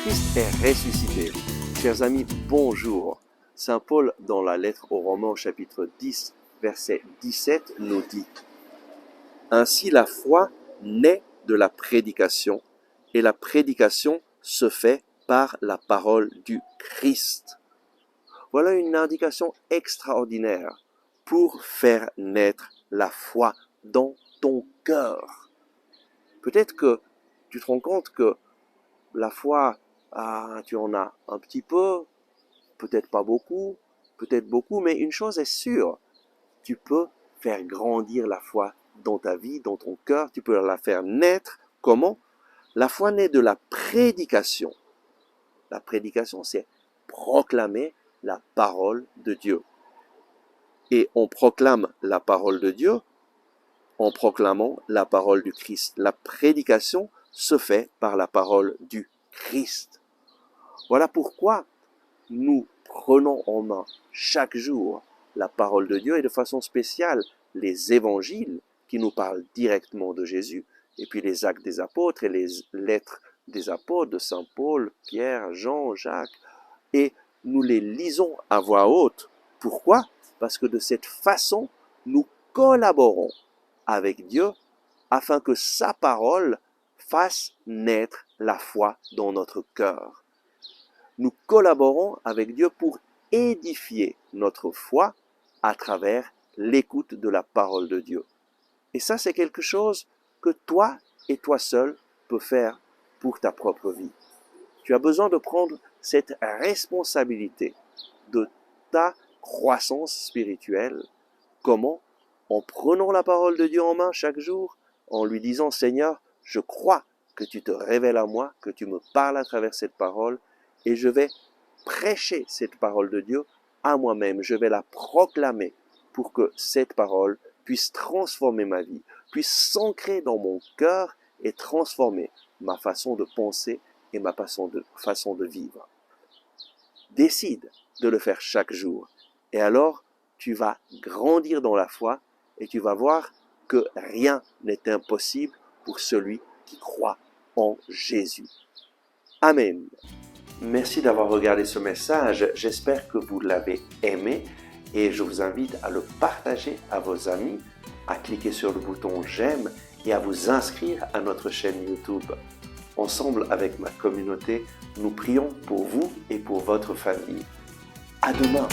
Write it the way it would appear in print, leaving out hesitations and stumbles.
Christ est ressuscité. Chers amis, bonjour. Saint Paul, dans la lettre aux Romains au chapitre 10, verset 17, nous dit « Ainsi la foi naît de la prédication, et la prédication se fait par la parole du Christ. » Voilà une indication extraordinaire pour faire naître la foi dans ton cœur. Peut-être que tu te rends compte que la foi, tu en as un petit peu, peut-être pas beaucoup, peut-être beaucoup, mais une chose est sûre, tu peux faire grandir la foi dans ta vie, dans ton cœur, tu peux la faire naître. Comment? La foi naît de la prédication. La prédication, c'est proclamer la parole de Dieu. Et on proclame la parole de Dieu en proclamant la parole du Christ. La prédication se fait par la parole du Christ. Voilà pourquoi nous prenons en main chaque jour la parole de Dieu et de façon spéciale les évangiles qui nous parlent directement de Jésus, et puis les actes des apôtres et les lettres des apôtres de Saint Paul, Pierre, Jean, Jacques, et nous les lisons à voix haute. Pourquoi? Parce que de cette façon, nous collaborons avec Dieu afin que sa parole fasse naître la foi dans notre cœur. Nous collaborons avec Dieu pour édifier notre foi à travers l'écoute de la parole de Dieu. Et ça, c'est quelque chose que toi et toi seul peux faire pour ta propre vie. Tu as besoin de prendre cette responsabilité de ta croissance spirituelle. Comment? En prenant la parole de Dieu en main chaque jour, en lui disant « Seigneur, je crois que tu te révèles à moi, que tu me parles à travers cette parole, et je vais prêcher cette parole de Dieu à moi-même. Je vais la proclamer pour que cette parole puisse transformer ma vie, puisse s'ancrer dans mon cœur et transformer ma façon de penser et ma façon de vivre. » Décide de le faire chaque jour. Et alors, tu vas grandir dans la foi et tu vas voir que rien n'est impossible pour celui qui croit en Jésus. Amen. Merci d'avoir regardé ce message. J'espère que vous l'avez aimé et je vous invite à le partager à vos amis, à cliquer sur le bouton j'aime et à vous inscrire à notre chaîne YouTube. Ensemble avec ma communauté, nous prions pour vous et pour votre famille. À demain.